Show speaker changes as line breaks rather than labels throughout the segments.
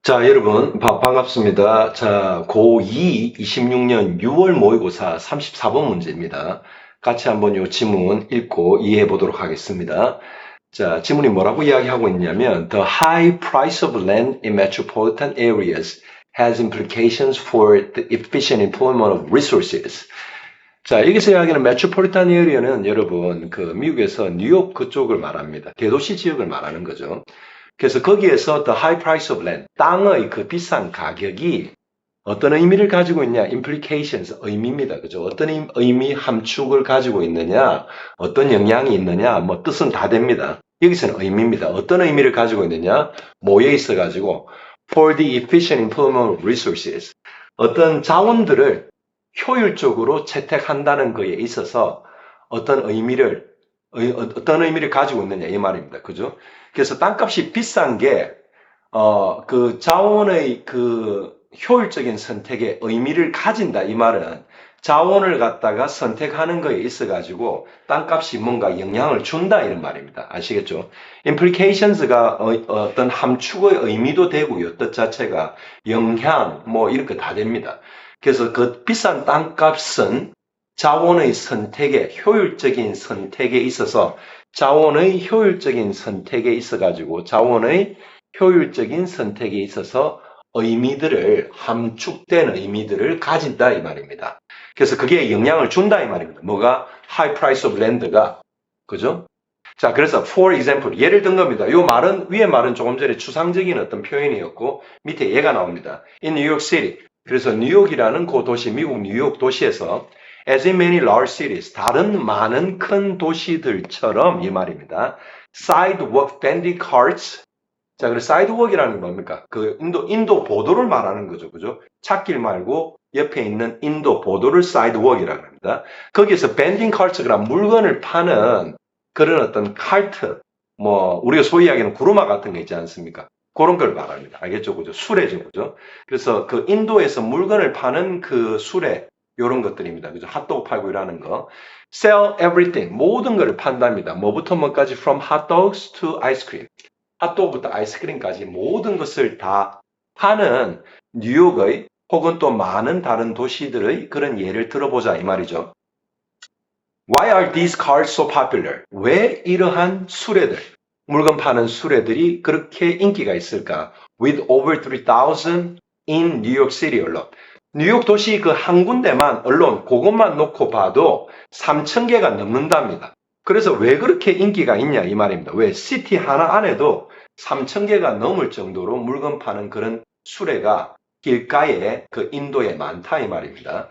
자, 여러분, 반갑습니다. 자, 고2 26년 6월 모의고사 34번 문제입니다. 같이 한번 이 지문 읽고 이해해 보도록 하겠습니다. 자, 지문이 뭐라고 이야기하고 있냐면 The high price of land in metropolitan areas has implications for the efficient employment of resources. 자, 여기서 이야기하는 metropolitan area는 여러분, 미국에서 뉴욕 그쪽을 말합니다. 대도시 지역을 말하는 거죠. 그래서 거기에서 the high price of land, 땅의 그 비싼 가격이 어떤 의미를 가지고 있냐? implications, 의미입니다. 그죠? 어떤 의미 함축을 가지고 있느냐? 어떤 영향이 있느냐? 뭐 뜻은 다 됩니다. 여기서는 의미입니다. 어떤 의미를 가지고 있느냐? 모여 있어 가지고 for the efficient employment of resources. 어떤 자원들을 효율적으로 채택한다는 것에 있어서 어떤 의미를 가지고 있느냐 이 말입니다. 그죠? 그래서 땅값이 비싼 게 그 자원의 그 효율적인 선택에 의미를 가진다 이 말은 자원을 갖다가 선택하는 거에 있어 가지고 땅값이 뭔가 영향을 준다 이런 말입니다. 아시겠죠? implications가 어떤 함축의 의미도 되고요. 뜻 자체가 영향 뭐 이렇게 다 됩니다. 그래서 그 비싼 땅값은 자원의 선택에 효율적인 선택에 있어서 자원의 효율적인 선택에 있어 가지고 자원의 효율적인 선택에 있어서 의미들을 함축된 의미들을 가진다 이 말입니다. 그래서 그게 영향을 준다 이 말입니다. 뭐가 high price of land가 그죠? 자, 그래서 for example 예를 든 겁니다. 요 말은 위에 말은 조금 전에 추상적인 어떤 표현이었고 밑에 얘가 나옵니다. In New York City. 그래서 뉴욕이라는 그 도시 미국 뉴욕 도시에서 as in many large cities 다른 많은 큰 도시들처럼 이 말입니다. sidewalk bandit carts 자, 그래서 사이드웍이라는 게 뭡니까? 그 인도 보도를 말하는 거죠. 그죠? 찻길 말고 옆에 있는 인도 보도를 사이드웍이라고 합니다. 거기에서 밴딩 칼트가 물건을 파는 그런 어떤 칼트, 뭐, 우리가 소위 이야기하는 구루마 같은 거 있지 않습니까? 그런 걸 말합니다. 알겠죠? 그죠? 수레죠. 그죠? 그래서 그 인도에서 물건을 파는 그 수레, 요런 것들입니다. 그죠? 핫도그 팔고 이러는 거. sell everything. 모든 걸 판답니다. 뭐부터 뭐까지 from hot dogs to ice cream. 핫도그부터 아이스크림까지 모든 것을 다 파는 뉴욕의 혹은 또 많은 다른 도시들의 그런 예를 들어보자 이 말이죠. Why are these cars so popular? 왜 이러한 수레들, 물건 파는 수레들이 그렇게 인기가 있을까? With over 3,000 in New York City alone. 뉴욕 도시 그 한 군데만 언론 그것만 놓고 봐도 3,000개가 넘는답니다. 그래서 왜 그렇게 인기가 있냐 이 말입니다. 왜 시티 하나 안에도 3,000개가 넘을 정도로 물건 파는 그런 수레가 길가에 그 인도에 많다 이 말입니다.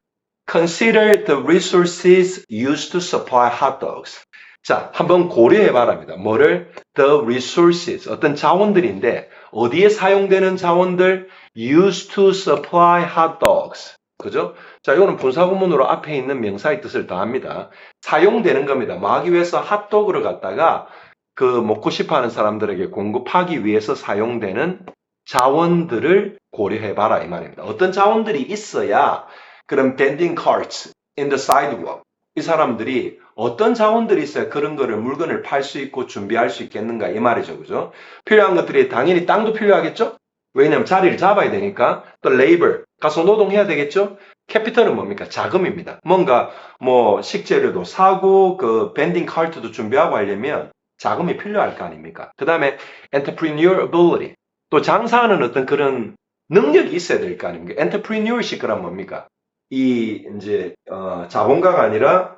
Consider the resources used to supply hot dogs. 자, 한번 고려해 바랍니다. 뭐를? The resources, 어떤 자원들인데 어디에 사용되는 자원들? Used to supply hot dogs. 그죠? 자, 이거는 분사구문으로 앞에 있는 명사의 뜻을 더합니다. 사용되는 겁니다. 뭐 하기 위해서 핫도그를 갖다가 그 먹고 싶어 하는 사람들에게 공급하기 위해서 사용되는 자원들을 고려해 봐라 이 말입니다. 어떤 자원들이 있어야 그런 bending carts in the sidewalk 이 사람들이 어떤 자원들이 있어야 그런 거를 물건을 팔 수 있고 준비할 수 있겠는가 이 말이죠. 그죠? 필요한 것들이 당연히 땅도 필요하겠죠? 왜냐하면 자리를 잡아야 되니까 또 labor 가서 노동해야 되겠죠? 캐피털은 뭡니까? 자금입니다. 뭔가 뭐 식재료도 사고 그 밴딩 카트도 준비하고 하려면 자금이 필요할 거 아닙니까? 그 다음에 entrepreneur ability 또 장사하는 어떤 그런 능력이 있어야 될 거 아닙니까? entrepreneurship 그란 뭡니까? 이 이제 자본가가 아니라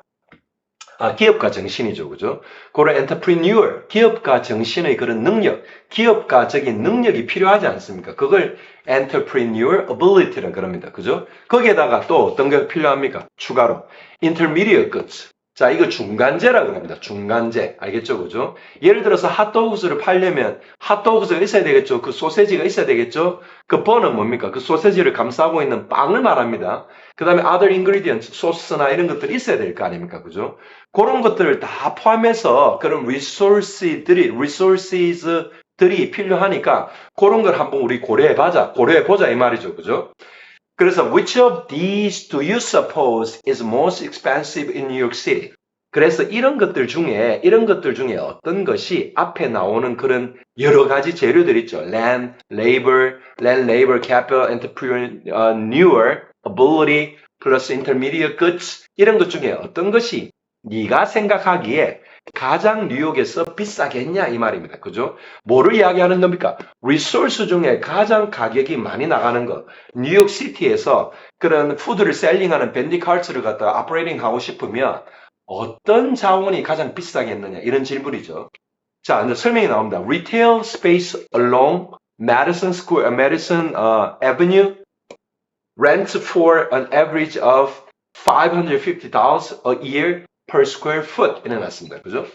기업가 정신이죠. 그죠? 그런 entrepreneur, 기업가 정신의 그런 능력, 기업가적인 능력이 필요하지 않습니까? 그걸 entrepreneur ability라고 그럽니다. 그죠? 거기에다가 또 어떤 게 필요합니까? 추가로 intermediate goods. 자, 이거 중간재라고 합니다. 중간재. 알겠죠? 그죠? 예를 들어서 핫도그를 팔려면 핫도그가 있어야 되겠죠? 그 소세지가 있어야 되겠죠? 그 번은 뭡니까? 그 소세지를 감싸고 있는 빵을 말합니다. 그 다음에 other ingredients, 소스나 이런 것들이 있어야 될 거 아닙니까? 그죠? 그런 것들을 다 포함해서 그런 resources들이 필요하니까 그런 걸 한번 우리 고려해보자 이 말이죠. 그죠? 그래서 which of these do you suppose is most expensive in New York City? 그래서 이런 것들 중에 어떤 것이 앞에 나오는 그런 여러 가지 재료들 있죠. land, labor, capital, entrepreneur, ability, plus intermediate goods 이런 것 중에 어떤 것이 네가 생각하기에 가장 뉴욕에서 비싸겠냐 이 말입니다. 그죠? 뭐를 이야기하는 겁니까? 리소스 중에 가장 가격이 많이 나가는 거. 뉴욕 시티에서 그런 푸드를 셀링하는 밴디 카트를 갖다가 오퍼레이팅 하고 싶으면 어떤 자원이 가장 비싸겠느냐 이런 질문이죠. 자, 이제 설명이 나옵니다. Retail space along Madison Avenue rents for an average of $550 a year per square foot 이래 놨습니다. 그죠?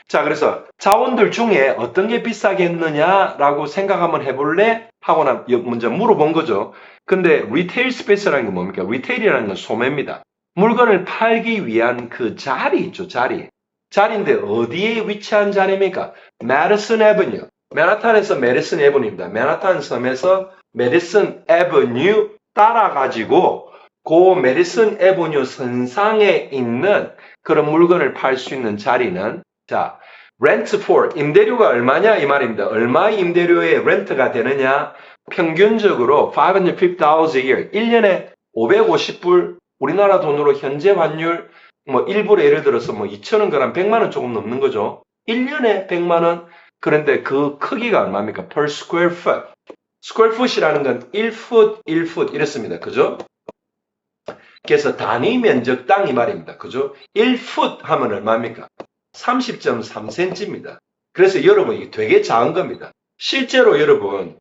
자, 그래서 자원들 중에 어떤 게 비싸겠느냐라고 생각 한번 해볼래? 하고 먼저 물어본 거죠. 근데 리테일 스페이스라는 게 뭡니까? 리테일이라는 건 소매입니다. 물건을 팔기 위한 그 자리 있죠, 자리. 자리인데 어디에 위치한 자리입니까? 메디슨 애버뉴. 맨하탄에서 메디슨 애버뉴입니다. 맨하탄 섬에서 메디슨 애버뉴 따라가지고 그 메디슨 애버뉴 선상에 있는 그런 물건을 팔 수 있는 자리는 자, rent for 임대료가 얼마냐 이 말입니다. 얼마의 임대료에 렌트가 되느냐? 평균적으로 $550 a year, 1년에 550불, 우리나라 돈으로 현재 환율 뭐 일부러 예를 들어서 뭐 2,000원 그람 100만 원 조금 넘는 거죠. 1년에 100만 원. 그런데 그 크기가 얼마입니까? per square foot. square foot이라는 건 1풋, 1풋 이렇습니다. 그죠? 그래서 단위 면적당 이 말입니다. 그죠? 1풋 하면 얼마입니까? 30.3cm입니다. 그래서 여러분 이게 되게 작은 겁니다. 실제로 여러분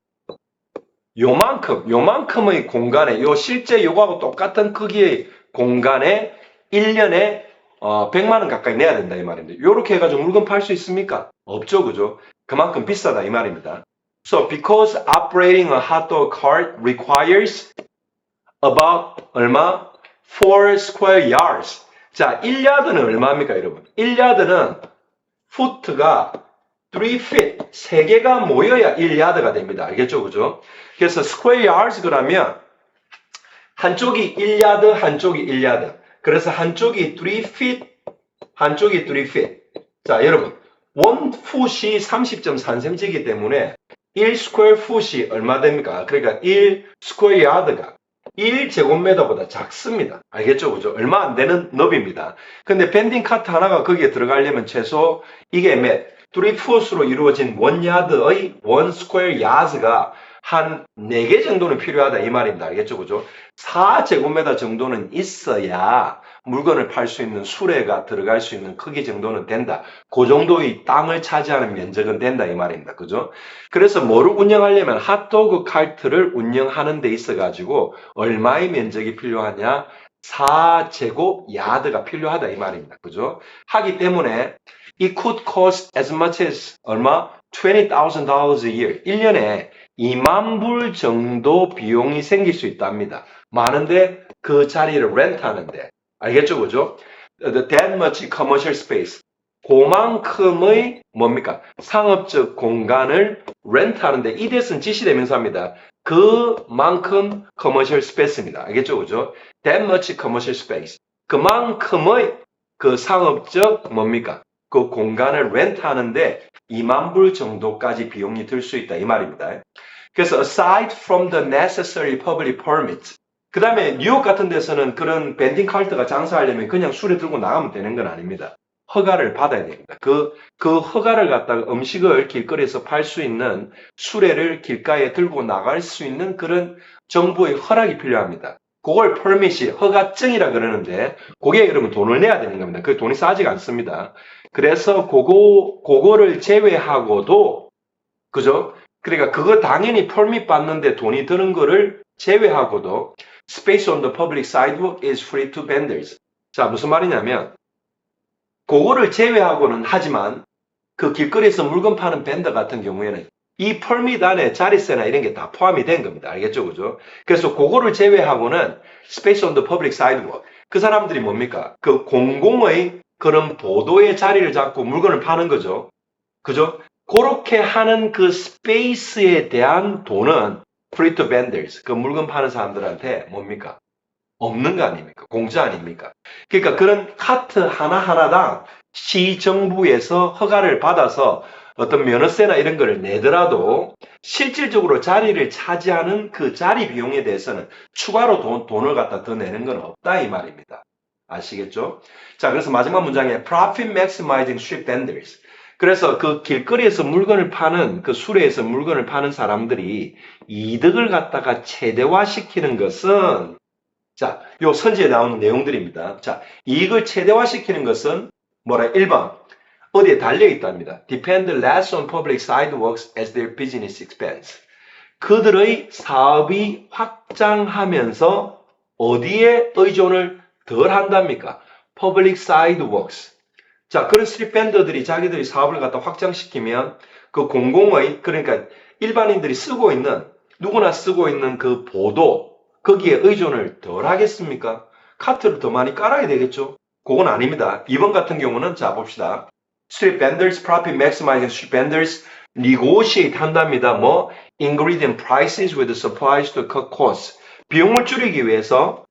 요만큼의 공간에 실제 요거하고 똑같은 크기의 공간에 1년에 100만 원 가까이 내야 된다 이 말입니다. 요렇게 해가지고 물건 팔 수 있습니까? 없죠, 그죠? 그만큼 비싸다 이 말입니다. So because operating a hot dog cart requires about 얼마? 4 square yards. 자, 1야드는 얼마입니까, 여러분? 1야드는 푸트가 3 feet, 3개가 모여야 1야드가 됩니다. 알겠죠, 그죠? 그래서 square yards 그러면 한쪽이 1야드, 한쪽이 1야드. 그래서 한쪽이 3 feet, 한쪽이 3 feet. 자, 여러분, 원 풋이 30.3cm이기 때문에 1 square foot이 얼마 됩니까? 그러니까 1 square yard가 1제곱미터보다 작습니다. 알겠죠? 그죠? 얼마 안 되는 너비입니다. 근데 밴딩 카트 하나가 거기에 들어가려면 최소 이게 3풋으로 이루어진 1야드의 1 스퀘어 야드가 한 4개 정도는 필요하다 이 말입니다. 알겠죠? 그죠? 4제곱미터 정도는 있어야 물건을 팔 수 있는 수레가 들어갈 수 있는 크기 정도는 된다. 그 정도의 땅을 차지하는 면적은 된다 이 말입니다. 그죠? 그래서 뭐를 운영하려면 핫도그 카트를 운영하는 데 있어 가지고 얼마의 면적이 필요하냐? 4제곱 야드가 필요하다 이 말입니다. 그죠? 하기 때문에 it could cost as much as 얼마? $20,000 a year. 1년에 2만 불 정도 비용이 생길 수 있답니다. 많은데 그 자리를 렌트하는데. 알겠죠? 그죠? That much commercial space. 그만큼의 뭡니까? 상업적 공간을 렌트하는데 이 that은 지시대명사입니다. 그만큼 commercial space입니다. 알겠죠? 그죠? That much commercial space. 그만큼의 그 상업적 뭡니까? 그 공간을 렌트하는데 2만 불 정도까지 비용이 들 수 있다 이 말입니다. 그래서 aside from the necessary public permits 그 다음에 뉴욕 같은 데서는 그런 밴딩 카트가 장사하려면 그냥 수레 들고 나가면 되는 건 아닙니다. 허가를 받아야 됩니다. 그 허가를 갖다가 음식을 길거리에서 팔 수 있는 수레를 길가에 들고 나갈 수 있는 그런 정부의 허락이 필요합니다. 그걸 퍼밋이 허가증이라 그러는데 그게 여러분 돈을 내야 되는 겁니다. 그 돈이 싸지가 않습니다. 그래서 그거를 제외하고도 그죠? 그러니까 그거 당연히 퍼밋 받는데 돈이 드는 거를 제외하고도 Space on the public sidewalk is free to vendors. 자, 무슨 말이냐면 그거를 제외하고는 하지만 그 길거리에서 물건 파는 밴더 같은 경우에는 이 퍼밋 안에 자릿세나 이런 게 다 포함이 된 겁니다. 알겠죠? 그죠? 그래서 그거를 제외하고는 Space on the public sidewalk. 그 사람들이 뭡니까? 그 공공의 그런 보도의 자리를 잡고 물건을 파는 거죠. 그죠? 그렇게 하는 그 스페이스에 대한 돈은 free to vendors, 그 물건 파는 사람들한테 뭡니까? 없는 거 아닙니까? 공짜 아닙니까? 그러니까 그런 카트 하나하나당 시정부에서 허가를 받아서 어떤 면허세나 이런 거를 내더라도 실질적으로 자리를 차지하는 그 자리 비용에 대해서는 추가로 돈을 갖다 더 내는 건 없다 이 말입니다. 아시겠죠? 자, 그래서 마지막 문장에 Profit Maximizing Street Vendors. 그래서 그 길거리에서 물건을 파는 그 수레에서 물건을 파는 사람들이 이득을 갖다가 최대화시키는 것은 자, 요 선지에 나오는 내용들입니다. 자, 이익을 최대화시키는 것은 뭐라 1번 어디에 달려 있답니다. Depend less on public sidewalks as their business expands. 그들의 사업이 확장하면서 어디에 의존을 덜 한답니까? Public sidewalks. 자, 그런 스트릿 밴더들이 자기들이 사업을 갖다 확장시키면 그 공공의 그러니까 일반인들이 쓰고 있는 누구나 쓰고 있는 그 보도 거기에 의존을 덜 하겠습니까? 카트를 더 많이 깔아야 되겠죠? 그건 아닙니다. 이번 같은 경우는 자 봅시다. Street vendors, profit maximizing street vendors negotiate 한답니다. 뭐 ingredient prices with suppliers to cut costs. 비용을 줄이기 위해서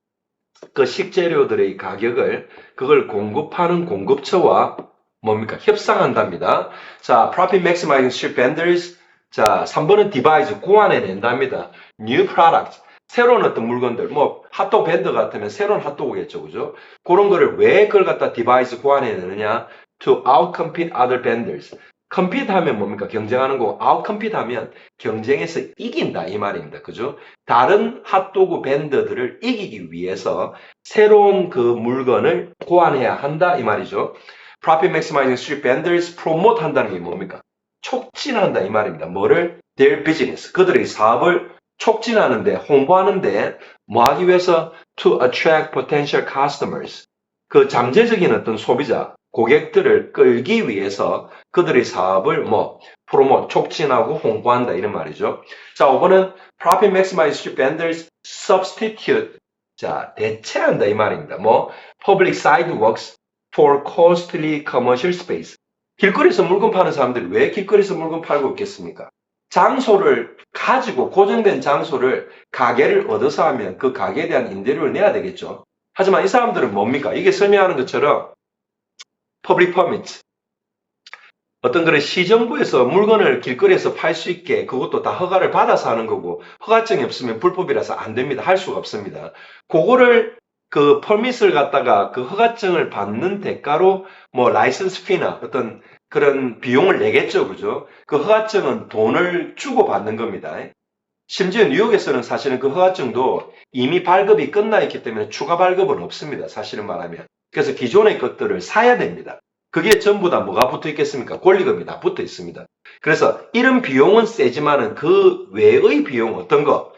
그 식재료들의 가격을 그걸 공급하는 공급처와 뭡니까? 협상한답니다. 자, profit maximizing street vendors. 자, 3번은 devise 고안해낸답니다. new product. 새로운 어떤 물건들, 뭐 핫도그 밴드 같으면 새로운 핫도그겠죠, 그죠? 그런 거를 왜 그걸 갖다 디바이스 고안해내느냐? To outcompete other vendors. compete 하면 뭡니까? 경쟁하는 거고, outcompete 하면 경쟁에서 이긴다 이 말입니다, 그죠? 다른 핫도그 밴드들을 이기기 위해서 새로운 그 물건을 고안해야 한다 이 말이죠. Profit maximizing street vendors promote 한다는 게 뭡니까? 촉진한다 이 말입니다. 뭐를? Their business. 그들의 사업을 촉진하는데, 홍보하는데, 뭐 하기 위해서? To attract potential customers. 그 잠재적인 어떤 소비자, 고객들을 끌기 위해서 그들의 사업을 프로모트, 촉진하고 홍보한다. 이런 말이죠. 자, 5번은 profit maximize street vendors substitute. 자, 대체한다. 이 말입니다. public sidewalks for costly commercial space. 길거리에서 물건 파는 사람들이 왜 길거리에서 물건 팔고 있겠습니까? 장소를 가지고 고정된 장소를 가게를 얻어서 하면 그 가게에 대한 임대료를 내야 되겠죠. 하지만 이 사람들은 뭡니까? 이게 설명하는 것처럼 public permit 어떤 그런 시정부에서 물건을 길거리에서 팔 수 있게 그것도 다 허가를 받아서 하는 거고 허가증이 없으면 불법이라서 안 됩니다. 할 수가 없습니다. 그거를 그 퍼밋을 갖다가 그 허가증을 받는 대가로 라이선스 피나 어떤 그런 비용을 내겠죠. 그죠? 그 허가증은 돈을 주고 받는 겁니다. 심지어 뉴욕에서는 사실은 그 허가증도 이미 발급이 끝나 있기 때문에 추가 발급은 없습니다. 사실은 말하면. 그래서 기존의 것들을 사야 됩니다. 그게 전부 다 뭐가 붙어 있겠습니까? 권리금이 다 붙어 있습니다. 그래서 이런 비용은 세지만은 그 외의 비용 어떤 거?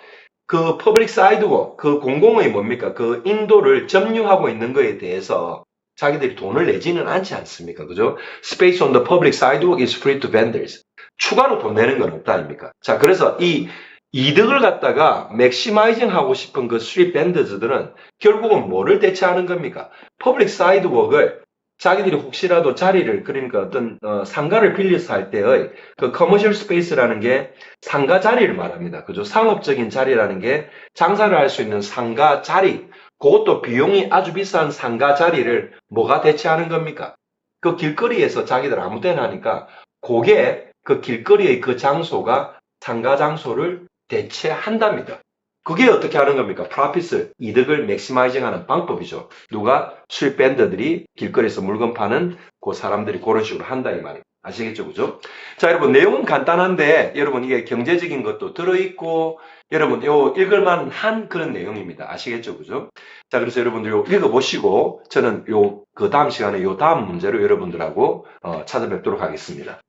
그 퍼블릭 사이드워, 그 공공의 뭡니까? 그 인도를 점유하고 있는 거에 대해서 자기들이 돈을 내지는 않지 않습니까? 그죠? Space on the public sidewalk is free to vendors. 추가로 돈 내는 건 없다 아닙니까? 자, 그래서 이 이득을 갖다가 맥시마이징 하고 싶은 그 스트릿 밴더즈들은 결국은 뭐를 대체하는 겁니까? 퍼블릭 사이드웍을 자기들이 혹시라도 자리를 그러니까 어떤 상가를 빌려서 할 때의 그 커머셜 스페이스라는 게 상가 자리를 말합니다. 그죠? 상업적인 자리라는 게 장사를 할 수 있는 상가 자리, 그것도 비용이 아주 비싼 상가 자리를 뭐가 대체하는 겁니까? 그 길거리에서 자기들 아무 때나 하니까 그게 그 길거리의 그 장소가 상가 장소를 대체한답니다. 그게 어떻게 하는 겁니까? 프로핏을, 이득을 맥시마이징하는 방법이죠. 누가? 스트릿 밴더들이 길거리에서 물건 파는 그 사람들이 그런 식으로 한다 이 말이에요. 아시겠죠? 그죠? 자, 여러분 내용은 간단한데 여러분 이게 경제적인 것도 들어있고 여러분 요 읽을만 한 그런 내용입니다. 아시겠죠? 그죠? 자, 그래서 여러분들 요 읽어보시고 저는 요 그 다음 시간에 요 다음 문제로 여러분들하고 찾아뵙도록 하겠습니다.